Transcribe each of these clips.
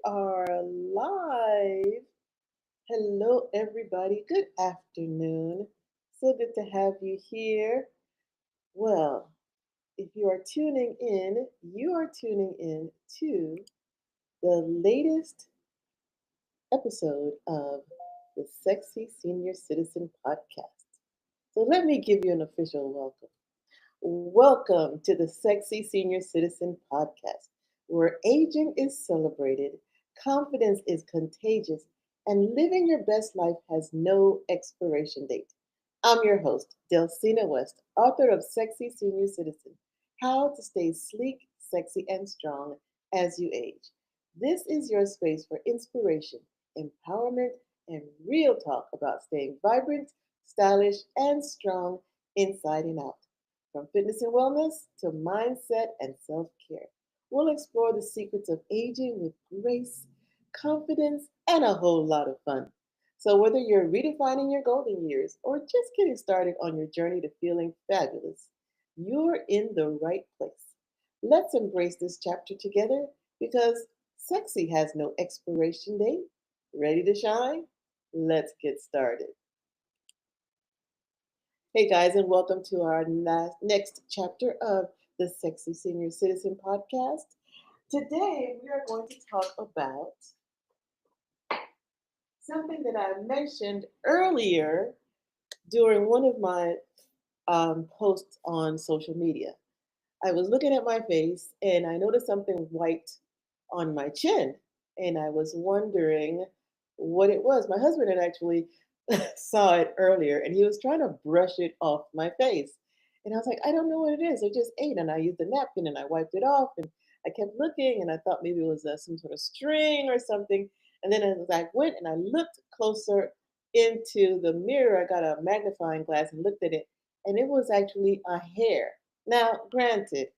are live. Hello, everybody. Good afternoon. So good to have you here. Well, if you are tuning in, you are tuning in to the latest episode of the Sexy Senior Citizen Podcast. So let me give you an official welcome. Welcome to the Sexy Senior Citizen Podcast, where aging is celebrated, confidence is contagious, and living your best life has no expiration date. I'm your host, Delcina West, author of Sexy Senior Citizen: How to Stay Sleek, Sexy, and Strong as You Age. This is your space for inspiration, empowerment, and real talk about staying vibrant, stylish, and strong inside and out. From fitness and wellness to mindset and self care, we'll explore the secrets of aging with grace, confidence, and a whole lot of fun. So, whether you're redefining your golden years or just getting started on your journey to feeling fabulous, you're in the right place. Let's embrace this chapter together because sexy has no expiration date. Ready to shine? Let's get started. Hey guys, and welcome to our next chapter of the Sexy Senior Citizen Podcast. Today, we are going to talk about something that I mentioned earlier during one of my posts on social media. I was looking at my face and I noticed something white on my chin, and I was wondering what it was. My husband had actually saw it earlier and he was trying to brush it off my face. And I was like, I don't know what it is. I just ate and I used a napkin and I wiped it off. And I kept looking and I thought maybe it was some sort of string or something. And then as I went and I looked closer into the mirror, I got a magnifying glass and looked at it, and it was actually a hair. Now, granted,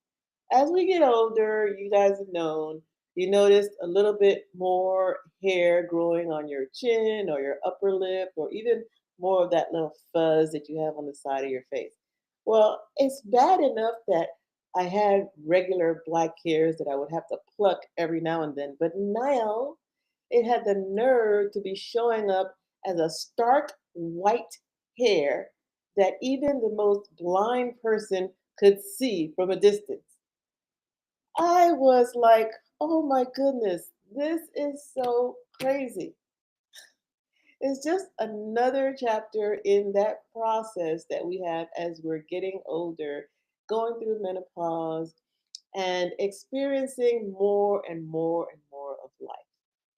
as we get older, you guys have known, you noticed a little bit more hair growing on your chin or your upper lip, or even more of that little fuzz that you have on the side of your face. Well, it's bad enough that I had regular black hairs that I would have to pluck every now and then, but now it had the nerve to be showing up as a stark white hair that even the most blind person could see from a distance. I was like, oh my goodness, this is so crazy. It's just another chapter in that process that we have as we're getting older, going through menopause, and experiencing more and more and more of life.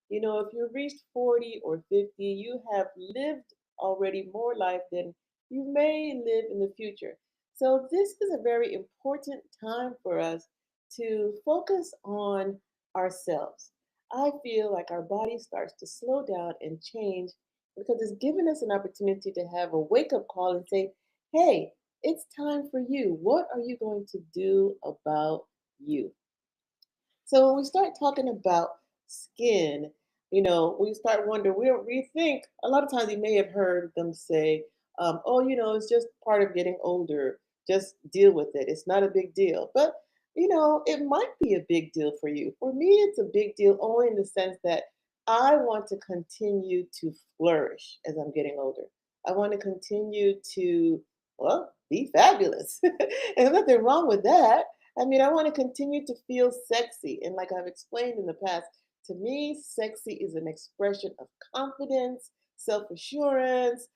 You know, if you've reached 40 or 50, you have lived already more life than you may live in the future. So, this is a very important time for us to focus on ourselves. I feel like our body starts to slow down and change because it's given us an opportunity to have a wake up call and say, hey, it's time for you. What are you going to do about you? So when we start talking about skin, you know, we start wondering, we think a lot of times you may have heard them say, oh, you know, it's just part of getting older. Just deal with it. It's not a big deal. But, you know, it might be a big deal for you. For me, it's a big deal only in the sense that I want to continue to flourish as I'm getting older. I want to continue to, well, be fabulous. And there's nothing wrong with that. I mean, I want to continue to feel sexy. And like I've explained in the past, to me, sexy is an expression of confidence, self assurance,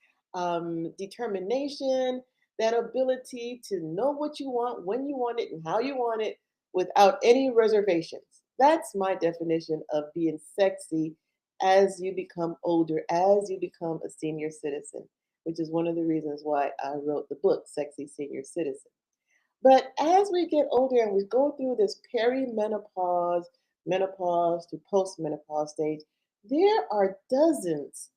determination, that ability to know what you want, when you want it, and how you want it without any reservations. That's my definition of being sexy as you become older, as you become a senior citizen, which is one of the reasons why I wrote the book, Sexy Senior Citizen. But as we get older and we go through this perimenopause, menopause to postmenopause stage, there are dozens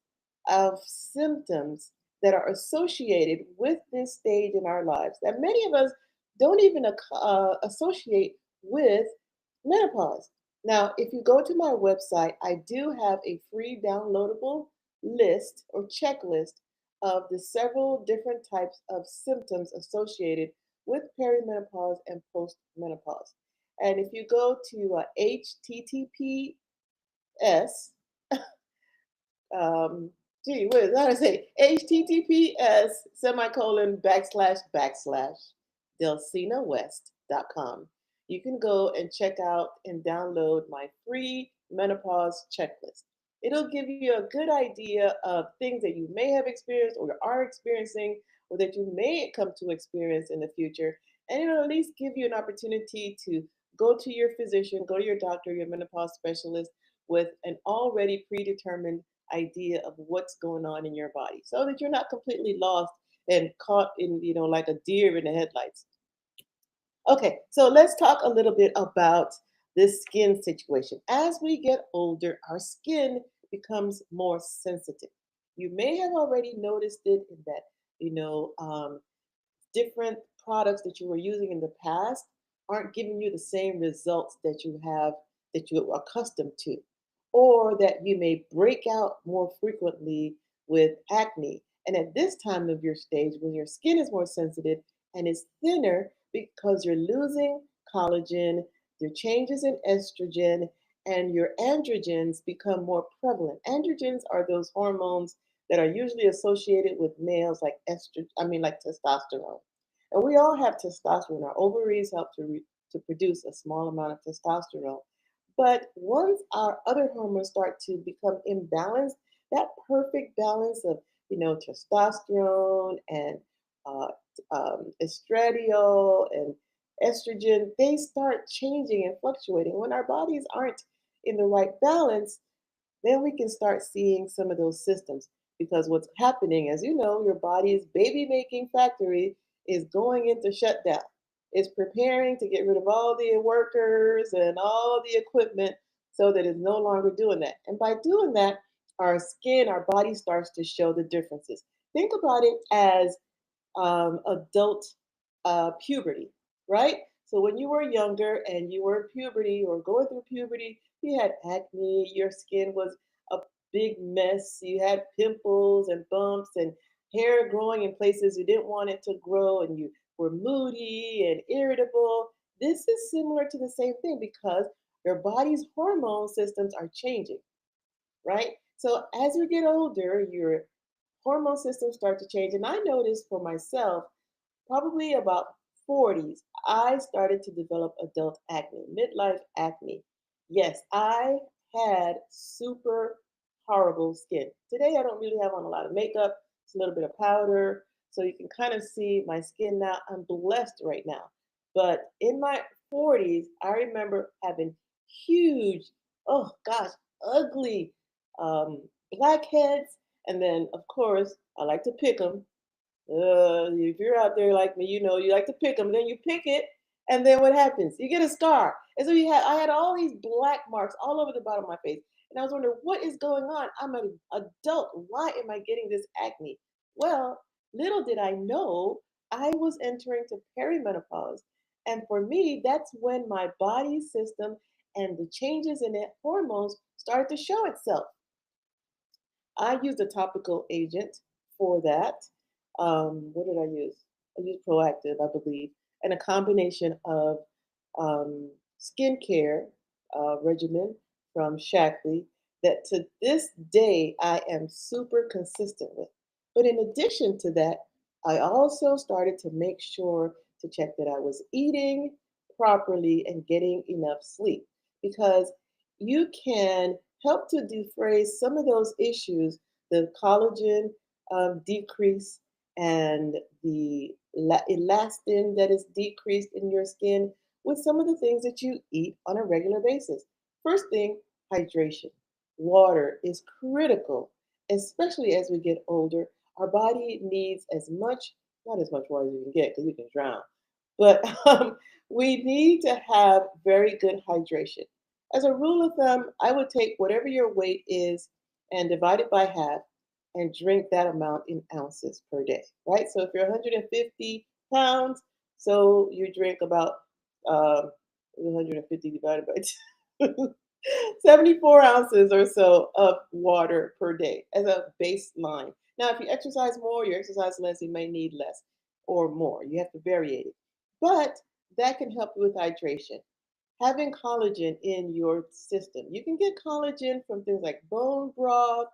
of symptoms that are associated with this stage in our lives that many of us don't even associate with menopause. Now, if you go to my website, I do have a free downloadable list or checklist of the several different types of symptoms associated with perimenopause and postmenopause. And if you go to http um, gee, what is that? I say HTTPS semicolon backslash backslash delcinawest.com. You can go and check out and download my free menopause checklist. It'll give you a good idea of things that you may have experienced or are experiencing or that you may come to experience in the future. And it'll at least give you an opportunity to go to your physician, go to your doctor, your menopause specialist with an already predetermined idea of what's going on in your body so that you're not completely lost and caught in, like a deer in the headlights. Okay, so let's talk a little bit about this skin situation. As we get older, our skin becomes more sensitive. You may have already noticed it in that, you know, um, different products that you were using in the past aren't giving you the same results that you're accustomed to, or that you may break out more frequently with acne. And at this time of your stage, when your skin is more sensitive and is thinner because you're losing collagen, your changes in estrogen, and your androgens become more prevalent. Androgens are those hormones that are usually associated with males like like testosterone. And we all have testosterone. Our ovaries help to produce a small amount of testosterone. But once our other hormones start to become imbalanced, that perfect balance of, testosterone and uh, estradiol and estrogen, they start changing and fluctuating. When our bodies aren't in the right balance, then we can start seeing some of those systems. Because what's happening, as you know, your body's baby making factory is going into shutdown. It's preparing to get rid of all the workers and all the equipment so that it's no longer doing that. And by doing that, our skin, our body starts to show the differences. Think about it as adult puberty, right? So when you were younger and you were in puberty or going through puberty, you had acne, your skin was a big mess, you had pimples and bumps and hair growing in places you didn't want it to grow, and you were moody and irritable. This is similar to the same thing because your body's hormone systems are changing, right? So as we get older, your hormone systems start to change. And I noticed for myself, probably about 40s, I started to develop adult acne, midlife acne. Yes, I had super horrible skin. Today, I don't really have on a lot of makeup, it's a little bit of powder. So you can kind of see my skin now. I'm blessed right now. But in my 40s, I remember having huge, oh gosh, ugly um, blackheads. And then, of course, I like to pick them. If you're out there like me, you know you like to pick them. Then you pick it, and then what happens? You get a scar. And so I had all these black marks all over the bottom of my face, and I was wondering what is going on. I'm an adult. Why am I getting this acne? Well, little did I know I was entering to perimenopause, and for me, that's when my body system and the changes in it hormones started to show itself. I used a topical agent for that. What did I use? I used Proactive, I believe, and a combination of skincare regimen from Shackley that to this day I am super consistent with. But in addition to that, I also started to make sure to check that I was eating properly and getting enough sleep because you can help to defray some of those issues, the collagen decrease and the elastin that is decreased in your skin with some of the things that you eat on a regular basis. First thing, hydration. Water is critical, especially as we get older. Our body needs as much, not as much water as you can get because you can drown, but we need to have very good hydration. As a rule of thumb, I would take whatever your weight is and divide it by half and drink that amount in ounces per day, right? So if you're 150 pounds, so you drink about 150 divided by two, 74 ounces or so of water per day as a baseline. Now, if you exercise more, you exercise less, you may need less or more. You have to vary it. But that can help you with hydration. having collagen in your system. You can get collagen from things like bone broth,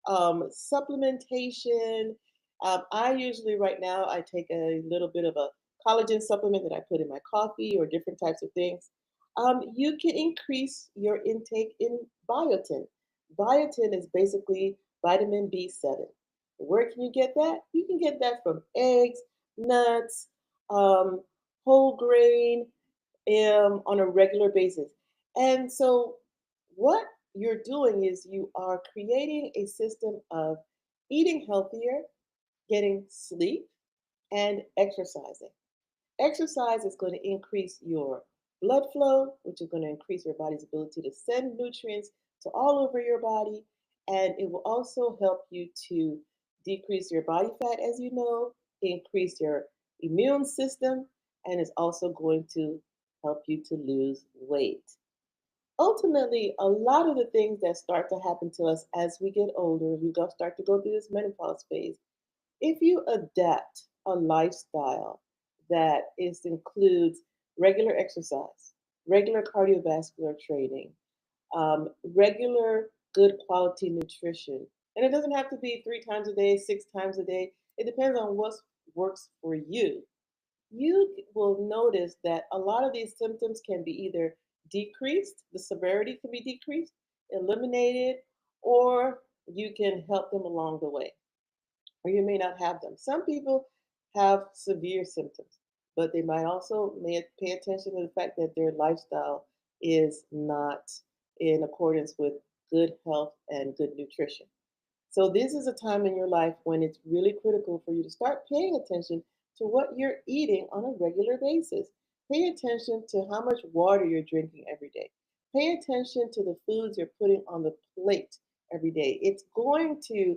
supplementation. I usually, right now, I take a little bit of a collagen supplement that I put in my coffee or different types of things. You can increase your intake in biotin. Biotin is basically vitamin B7. Where can you get that? You can get that from eggs, nuts, um, whole grain, on a regular basis. And so, what you're doing is you are creating a system of eating healthier, getting sleep, and exercising. Exercise is going to increase your blood flow, which is going to increase your body's ability to send nutrients to all over your body. And it will also help you to decrease your body fat, as you know, increase your immune system, and is also going to help you to lose weight. Ultimately, a lot of the things that start to happen to us as we get older, start to go through this menopause phase, if you adapt a lifestyle that includes regular exercise, regular cardiovascular training, regular good quality nutrition, and it doesn't have to be 3 times a day, 6 times a day. It depends on what works for you. You will notice that a lot of these symptoms can be either decreased, the severity can be decreased, eliminated, or you can help them along the way, or you may not have them. Some people have severe symptoms, but they might also may pay attention to the fact that their lifestyle is not in accordance with good health and good nutrition. So this is a time in your life when it's really critical for you to start paying attention to what you're eating on a regular basis. Pay attention to how much water you're drinking every day. Pay attention to the foods you're putting on the plate every day. It's going to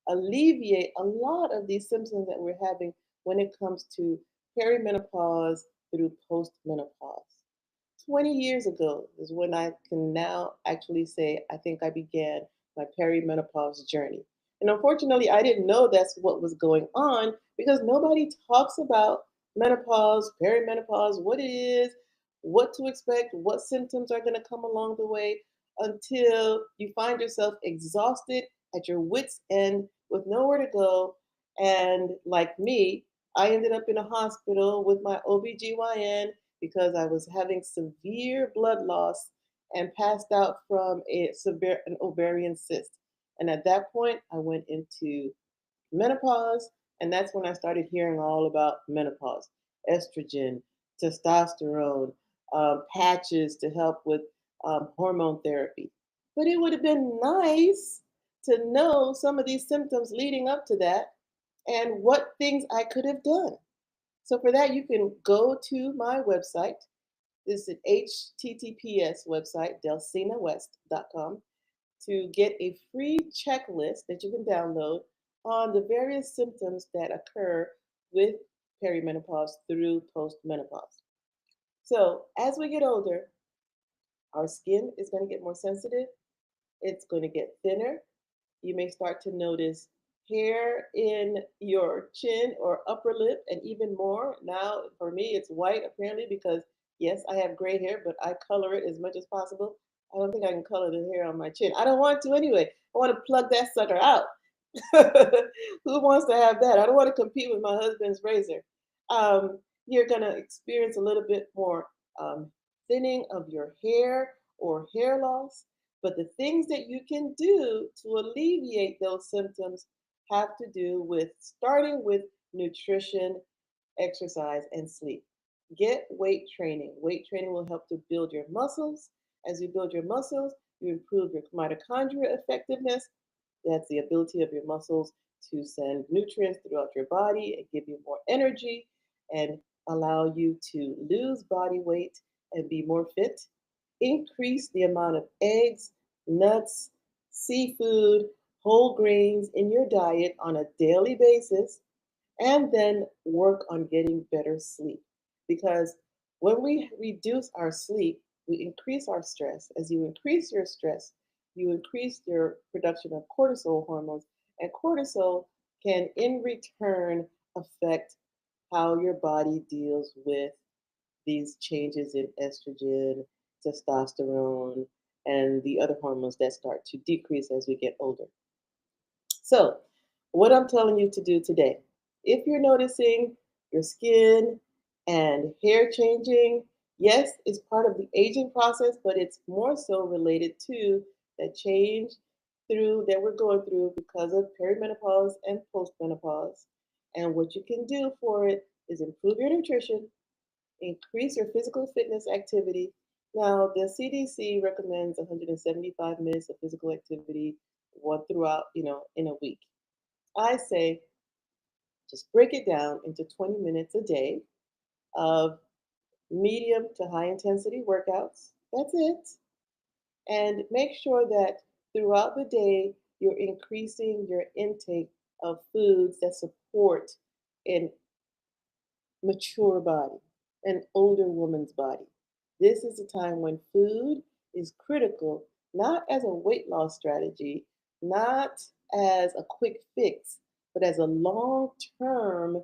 alleviate a lot of these symptoms that we're having when it comes to perimenopause through postmenopause. 20 years ago is when I can now actually say I think I began my perimenopause journey. And unfortunately, I didn't know that's what was going on because nobody talks about menopause, perimenopause, what it is, what to expect, what symptoms are going to come along the way until you find yourself exhausted at your wits' end with nowhere to go. And like me, I ended up in a hospital with my OBGYN because I was having severe blood loss and passed out from an ovarian cyst. And at that point, I went into menopause, and that's when I started hearing all about menopause, estrogen, testosterone, patches to help with hormone therapy. But it would have been nice to know some of these symptoms leading up to that and what things I could have done. So for that, you can go to my website. This is an HTTPS website, delcinawest.com, to get a free checklist that you can download on the various symptoms that occur with perimenopause through postmenopause. So as we get older, our skin is going to get more sensitive. It's going to get thinner. You may start to notice hair in your chin or upper lip, and even more. Now, for me, it's white apparently because, yes, I have gray hair, but I color it as much as possible. I don't think I can color the hair on my chin. I don't want to anyway. I want to plug that sucker out. Who wants to have that? I don't want to compete with my husband's razor. You're going to experience a little bit more thinning of your hair or hair loss. But the things that you can do to alleviate those symptoms have to do with starting with nutrition, exercise, and sleep. Get weight training. Weight training will help to build your muscles. As you build your muscles, you improve your mitochondria effectiveness. That's the ability of your muscles to send nutrients throughout your body and give you more energy and allow you to lose body weight and be more fit. Increase the amount of eggs, nuts, seafood, whole grains in your diet on a daily basis, and then work on getting better sleep. Because when we reduce our sleep, we increase our stress. As you increase your stress, you increase your production of cortisol hormones, and cortisol can, in return, affect how your body deals with these changes in estrogen testosterone, and the other hormones that start to decrease as we get older. So, what I'm telling you to do today, if you're noticing your skin and hair changing, yes, it's part of the aging process, but it's more so related to the change through that we're going through because of perimenopause and postmenopause. And what you can do for it is improve your nutrition, increase your physical fitness activity. Now, the CDC recommends 175 minutes of physical activity one throughout, in a week. I say just break it down into 20 minutes a day of medium to high intensity workouts. That's it. And make sure that throughout the day, you're increasing your intake of foods that support an mature body, an older woman's body. This is a time when food is critical, not as a weight loss strategy, not as a quick fix, but as a long term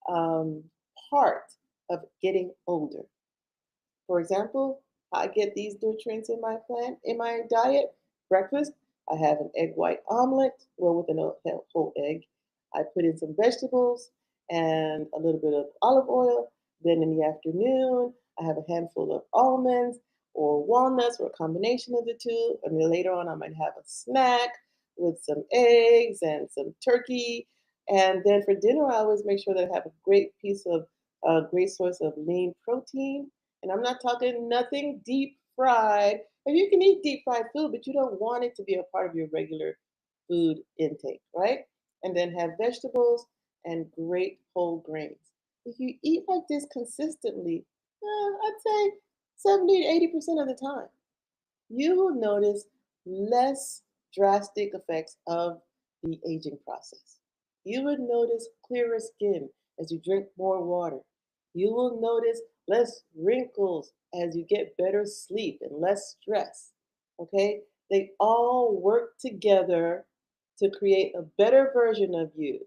um, part of getting older. For example, I get these nutrients in my diet. Breakfast, I have an egg white omelet, well, with a whole egg. I put in some vegetables and a little bit of olive oil. Then in the afternoon, I have a handful of almonds or walnuts or a combination of the two. And then later on, I might have a snack with some eggs and some turkey. And then for dinner, I always make sure that I have a great piece of a great source of lean protein, and I'm not talking nothing deep fried. And you can eat deep fried food, but you don't want it to be a part of your regular food intake, right? And then have vegetables and great whole grains. If you eat like this consistently, I'd say 70 to 80% of the time, you will notice less drastic effects of the aging process. You would notice clearer skin as you drink more water. You will notice less wrinkles as you get better sleep and less stress. Okay? They all work together to create a better version of you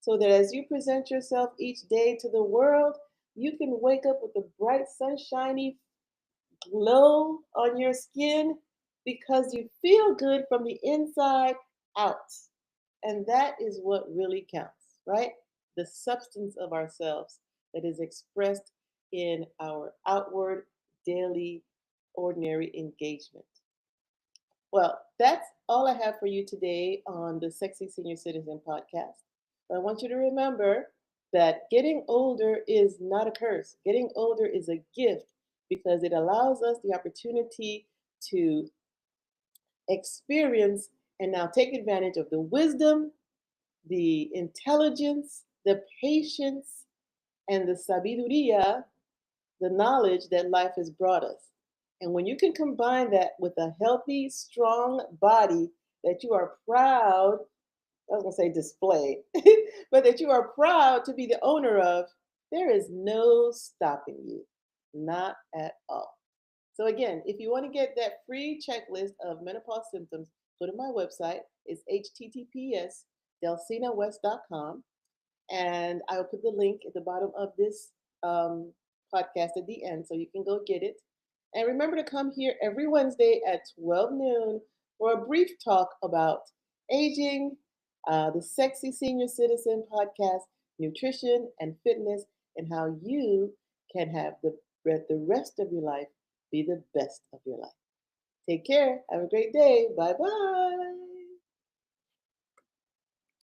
so that as you present yourself each day to the world, you can wake up with a bright, sunshiny glow on your skin because you feel good from the inside out. And that is what really counts, right? The substance of ourselves that is expressed in our outward, daily, ordinary engagement. Well, that's all I have for you today on the Sexy Senior Citizen podcast. But I want you to remember that getting older is not a curse. Getting older is a gift because it allows us the opportunity to experience and now take advantage of the wisdom, the intelligence, the patience, and the sabiduria, the knowledge that life has brought us. And when you can combine that with a healthy, strong body that you are proud, I was going to say display, but that you are proud to be the owner of, there is no stopping you. Not at all. So, again, if you want to get that free checklist of menopause symptoms, go to my website. It's https delcinawest.com. And I'll put the link at the bottom of this podcast at the end so you can go get it. And remember to come here every Wednesday at 12 noon for a brief talk about aging, the Sexy Senior Citizen podcast, nutrition and fitness, and how you can have the rest of your life be the best of your life. Take care. Have a great day. Bye bye.